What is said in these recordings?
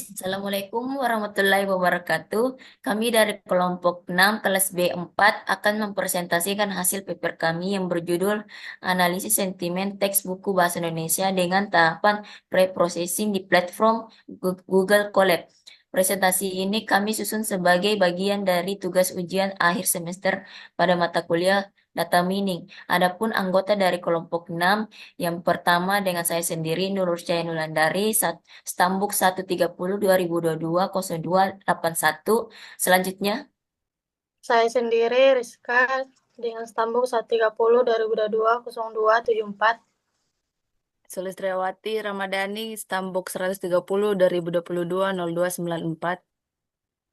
Assalamualaikum warahmatullahi wabarakatuh. Kami dari kelompok 6 kelas B4 akan mempresentasikan hasil paper kami yang berjudul Analisis Sentimen Teks Buku Bahasa Indonesia dengan Tahapan Pre-Processing di Platform Google Colab. Presentasi ini kami susun sebagai bagian dari tugas ujian akhir semester pada mata kuliah Data Mining. Adapun anggota dari kelompok 6 yang pertama dengan saya sendiri Nurul Cahaya Nulandari, Stambuk 130 2022 0281. Selanjutnya, Saya sendiri, Rizka, dengan stambuk 130 2022 0274. Sulistriawati Ramadhani, Stambuk 130 2022 0294.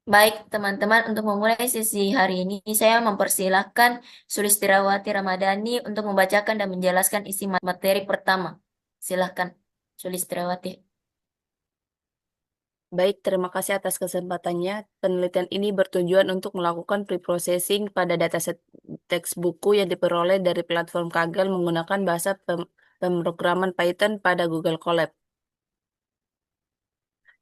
baik teman-teman, untuk memulai sesi hari ini, saya mempersilahkan Sulistirawati Ramadhani untuk membacakan dan menjelaskan isi materi pertama. Silahkan, Sulistirawati. Baik, terima kasih atas kesempatannya. Penelitian ini bertujuan untuk melakukan preprocessing pada dataset teks buku yang diperoleh dari platform Kaggle menggunakan bahasa pemrograman Python pada Google Colab.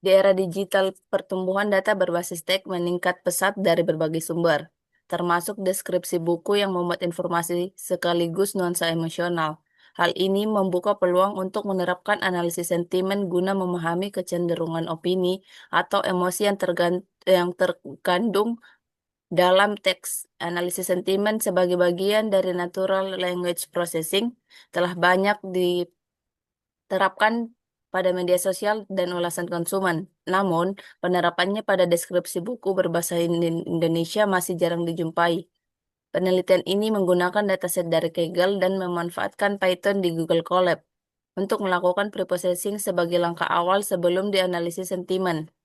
Di era digital, pertumbuhan data berbasis teks meningkat pesat dari berbagai sumber, termasuk deskripsi buku yang memuat informasi sekaligus nuansa emosional. Hal ini membuka peluang untuk menerapkan analisis sentimen guna memahami kecenderungan opini atau emosi yang terkandung dalam teks. Analisis sentimen sebagai bagian dari natural language processing telah banyak diterapkan pada media sosial dan ulasan konsumen. Namun, penerapannya pada deskripsi buku berbahasa Indonesia masih jarang dijumpai. Penelitian ini menggunakan dataset dari Kaggle dan memanfaatkan Python di Google Colab untuk melakukan preprocessing sebagai langkah awal sebelum dianalisis sentimen.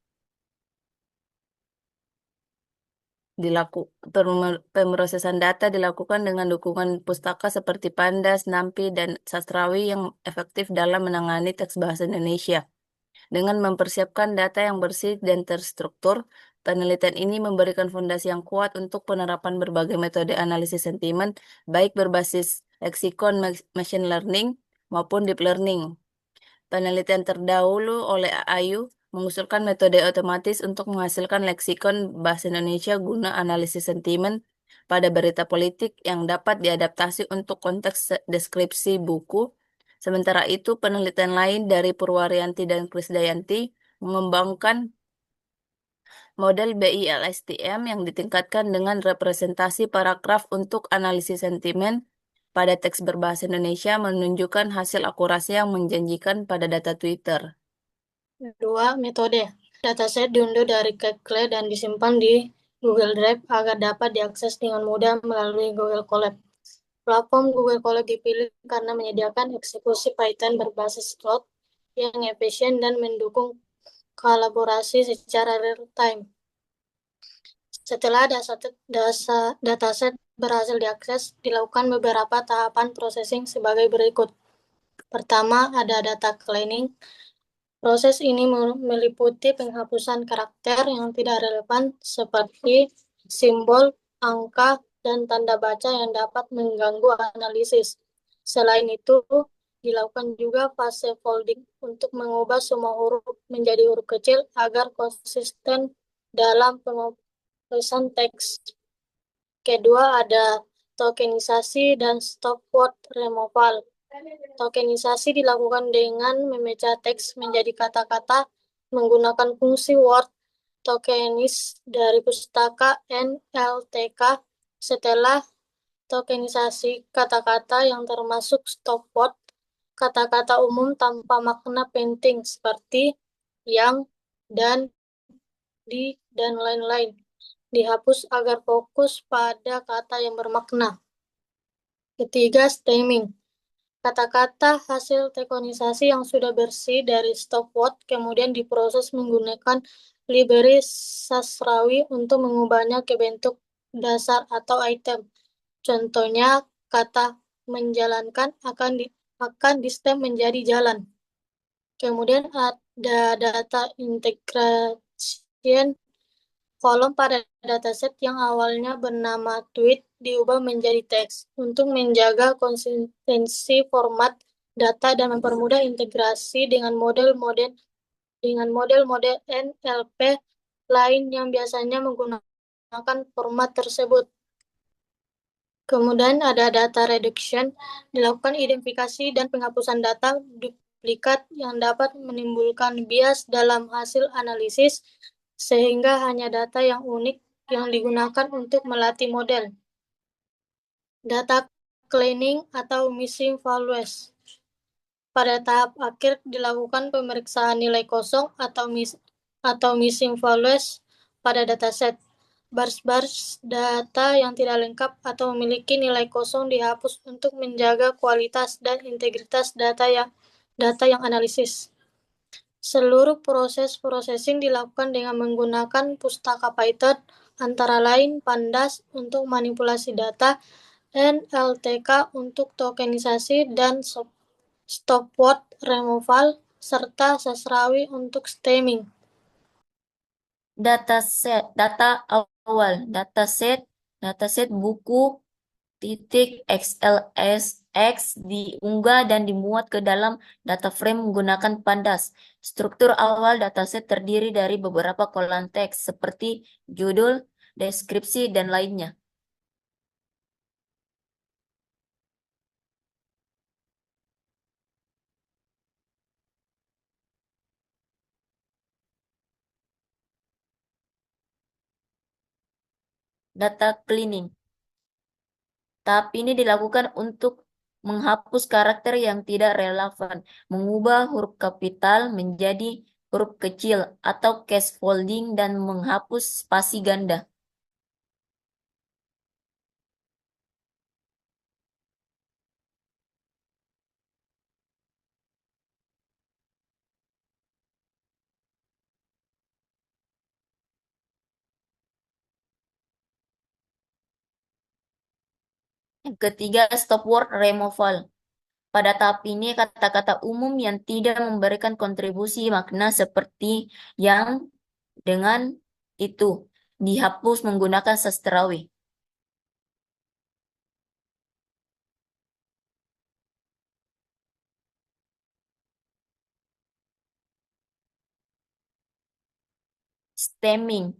Pemrosesan data dilakukan dengan dukungan pustaka seperti Pandas, NumPy, dan Sastrawi yang efektif dalam menangani teks bahasa Indonesia. Dengan mempersiapkan data yang bersih dan terstruktur, penelitian ini memberikan fondasi yang kuat untuk penerapan berbagai metode analisis sentimen, baik berbasis leksikon machine learning maupun deep learning. Penelitian terdahulu oleh Ayu mengusulkan metode otomatis untuk menghasilkan leksikon bahasa Indonesia guna analisis sentimen pada berita politik yang dapat diadaptasi untuk konteks deskripsi buku. Sementara itu, penelitian lain dari Purwarianti dan Krisdayanti mengembangkan model BILSTM yang ditingkatkan dengan representasi paragraf untuk analisis sentimen pada teks berbahasa Indonesia menunjukkan hasil akurasi yang menjanjikan pada data Twitter. Dua, metode. Dataset diunduh dari Kaggle dan disimpan di Google Drive agar dapat diakses dengan mudah melalui Google Colab. Platform Google Colab dipilih karena menyediakan eksekusi Python berbasis cloud yang efisien dan mendukung kolaborasi secara real-time. Setelah dataset berhasil diakses, dilakukan beberapa tahapan processing sebagai berikut. Pertama, ada data cleaning. Proses ini meliputi penghapusan karakter yang tidak relevan seperti simbol, angka, dan tanda baca yang dapat mengganggu analisis. Selain itu, dilakukan juga fase folding untuk mengubah semua huruf menjadi huruf kecil agar konsisten dalam penulisan teks. Kedua, ada tokenisasi dan stop word removal. Tokenisasi dilakukan dengan memecah teks menjadi kata-kata menggunakan fungsi word tokenis dari pustaka NLTK. Setelah tokenisasi kata-kata yang termasuk stop word, kata-kata umum tanpa makna penting seperti yang, dan, di, dan lain-lain dihapus agar fokus pada kata yang bermakna. Ketiga, stemming. Kata-kata hasil tokenisasi yang sudah bersih dari stop word kemudian diproses menggunakan library Sastrawi untuk mengubahnya ke bentuk dasar atau item. Contohnya, kata menjalankan akan di stem menjadi jalan. Kemudian ada data integration. Kolom pada dataset yang awalnya bernama tweet diubah menjadi teks untuk menjaga konsistensi format data dan mempermudah integrasi dengan model-model dengan model-model NLP lain yang biasanya menggunakan format tersebut. Kemudian ada data reduction, dilakukan identifikasi dan penghapusan data duplikat yang dapat menimbulkan bias dalam hasil analisis, sehingga hanya data yang unik yang digunakan untuk melatih model. Data cleaning atau missing values. Pada tahap akhir dilakukan pemeriksaan nilai kosong atau missing values pada dataset. Bars-bars data yang tidak lengkap atau memiliki nilai kosong dihapus untuk menjaga kualitas dan integritas data yang analisis. Seluruh proses processing dilakukan dengan menggunakan pustaka Python, antara lain Pandas untuk manipulasi data, NLTK untuk tokenisasi dan stopword removal, serta Sastrawi untuk stemming. Data awal, dataset buku .xlsx diunggah dan dimuat ke dalam data frame menggunakan Pandas. Struktur awal dataset terdiri dari beberapa kolom teks seperti judul, deskripsi, dan lainnya. Data cleaning. Tahap ini dilakukan untuk menghapus karakter yang tidak relevan, mengubah huruf kapital menjadi huruf kecil atau case folding, dan menghapus spasi ganda. Yang ketiga, stop word removal. Pada tahap ini, kata-kata umum yang tidak memberikan kontribusi makna seperti yang, dengan, itu dihapus menggunakan sastrawi. Stemming.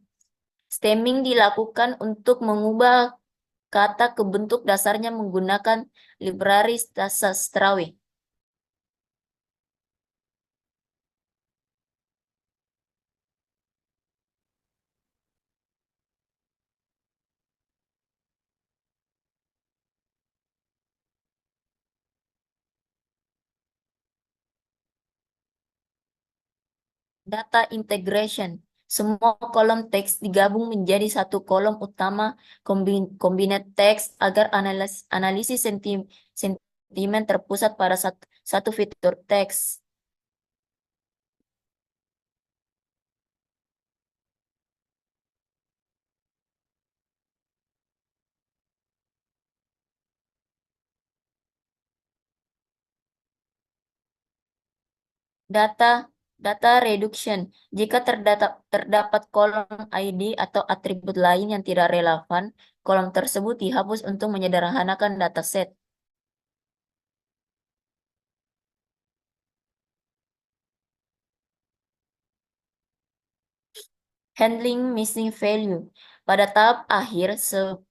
Stemming dilakukan untuk mengubah kata ke bentuk dasarnya menggunakan library sastrawi. Data integration. Semua kolom teks digabung menjadi satu kolom utama combined text agar analisis sentimen terpusat pada satu fitur teks. Data reduction. Jika terdapat kolom ID atau atribut lain yang tidak relevan, kolom tersebut dihapus untuk menyederhanakan dataset. Handling missing value. Pada tahap akhir,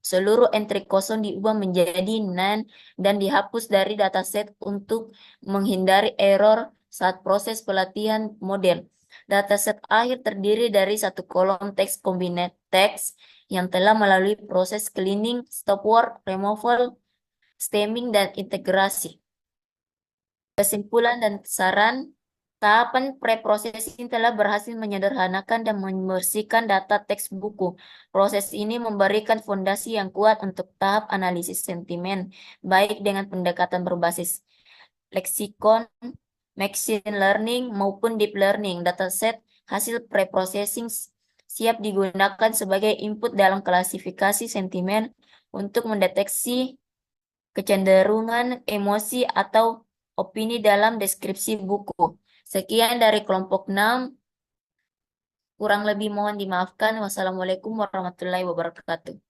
seluruh entry kosong diubah menjadi none dan dihapus dari dataset untuk menghindari error saat proses pelatihan model. Dataset akhir terdiri dari satu kolom teks combined text yang telah melalui proses cleaning, stop word removal, stemming, dan integrasi. Kesimpulan dan saran, tahapan preprocessing telah berhasil menyederhanakan dan membersihkan data teks buku. Proses ini memberikan fondasi yang kuat untuk tahap analisis sentimen, baik dengan pendekatan berbasis leksikon, machine learning, maupun deep learning. Dataset hasil preprocessing siap digunakan sebagai input dalam klasifikasi sentimen untuk mendeteksi kecenderungan emosi atau opini dalam deskripsi buku. Sekian dari kelompok 6. Kurang lebih mohon dimaafkan. Wassalamualaikum warahmatullahi wabarakatuh.